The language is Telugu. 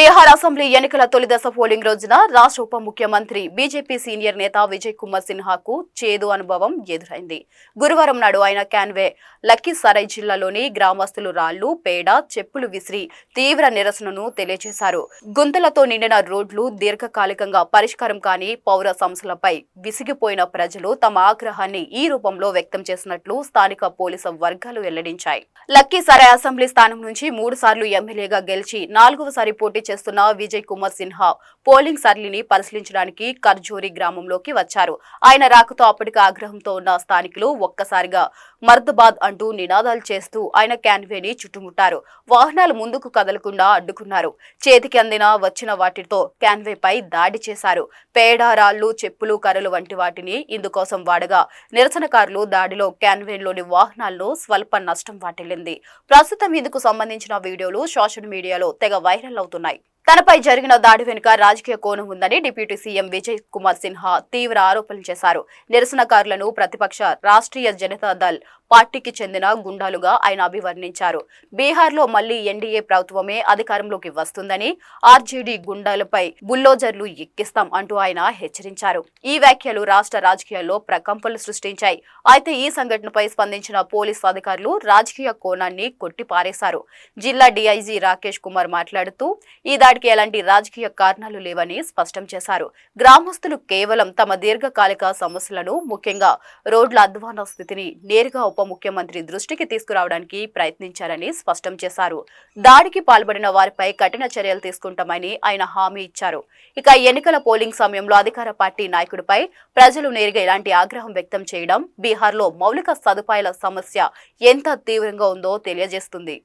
బీహార్ అసెంబ్లీ ఎన్నికల తొలి దశ పోలింగ్ రోజున రాష్ట్ర ఉప ముఖ్యమంత్రి బీజేపీ సీనియర్ నేత విజయ్ కుమార్ సిన్హాకు చేదు అనుభవం ఎదురైంది. గురువారం నాడు ఆయన కాన్వే లక్కీసరాయ్ జిల్లాలోని గ్రామస్తులు రాళ్లు, పేడ, చెప్పులు విసిరి తీవ్ర నిరసనను తెలియజేశారు. గుంతలతో నిండిన రోడ్లు, దీర్ఘకాలికంగా పరిష్కారం కాని పౌర సమస్యలపై విసిగిపోయిన ప్రజలు తమ ఆగ్రహాన్ని ఈ రూపంలో వ్యక్తం చేసినట్లు స్థానిక పోలీసు వర్గాలు వెల్లడించాయి. లక్కీసరాయ్ అసెంబ్లీ స్థానం నుంచి 3 సార్లు ఎమ్మెల్యేగా గెలిచి 4వసారి పోటీ చేస్తున్న విజయ్ కుమార్ సిన్హా పోలింగ్ సరళిని పరిశీలించడానికి కర్జోరి గ్రామంలోకి వచ్చారు. ఆయన రాకతో అప్పటికి ఆగ్రహంతో ఉన్న స్థానికులు ఒక్కసారిగా మర్దబాద్ అంటూ నినాదాలు చేస్తూ ఆయన క్యాన్వేని చుట్టుముట్టారు. వాహనాలు ముందుకు కదలకుండా అడ్డుకున్నారు. చేతికి అందిన వచ్చిన వాటితో క్యాన్వేపై దాడి చేశారు. పేడ, రాళ్లు, చెప్పులు, కర్రలు వంటి వాటిని ఇందుకోసం వాడగా నిరసనకారులు దాడిలో క్యాన్వేన్లోని వాహనాల్లో స్వల్ప నష్టం వాటిల్లింది. ప్రస్తుతం ఇందుకు సంబంధించిన వీడియోలు సోషల్ మీడియాలో తెగ వైరల్ అవుతున్నాయి. తనపై జరిగిన దాడి వెనుక రాజకీయ కోణం ఉందని డిప్యూటీ సీఎం విజయ్ కుమార్ సిన్హా తీవ్ర ఆరోపణలు చేశారు. నిరసనకారులను ప్రతిపక్ష రాష్ట్రీయ జనతా దళ్ పార్టీకి చెందిన గుండాలుగా ఆయన అభివర్ణించారు. బీహార్లో మళ్లీ ఎన్డీఏ ప్రభుత్వమే అధికారంలోకి వస్తుందని, ఆర్జేడీ గుండాలపై బుల్డోజర్లు ఎక్కిస్తాం అంటూ ఆయన హెచ్చరించారు. ఈ వ్యాఖ్యలు రాష్ట్ర రాజకీయాల్లో ప్రకంపనలు సృష్టించాయి. అయితే ఈ సంఘటనపై స్పందించిన పోలీసు అధికారులు రాజకీయ కోణాన్ని కొట్టిపారేశారు. జిల్లా డీఐజీ రాకేష్ కుమార్ మాట్లాడుతూ ఈ దాడికి ఎలాంటి రాజకీయ కారణాలు లేవని స్పష్టం చేశారు. గ్రామస్తులు కేవలం తమ దీర్ఘకాలిక సమస్యలను, ముఖ్యంగా రోడ్ల అధ్వాన స్థితిని నేరుగా ఉప ముఖ్యమంత్రి దృష్టికి తీసుకురావడానికి ప్రయత్నించారని స్పష్టం చేశారు. దాడికి పాల్పడిన వారిపై కఠిన చర్యలు తీసుకుంటామని ఆయన హామీ ఇచ్చారు. ఇక ఎన్నికల పోలింగ్ సమయంలో అధికార పార్టీ నాయకుడిపై ప్రజలు నేరుగా ఇలాంటి ఆగ్రహం వ్యక్తం చేయడం బీహార్లో మౌలిక సదుపాయాల సమస్య ఎంత తీవ్రంగా ఉందో తెలియజేస్తుంది.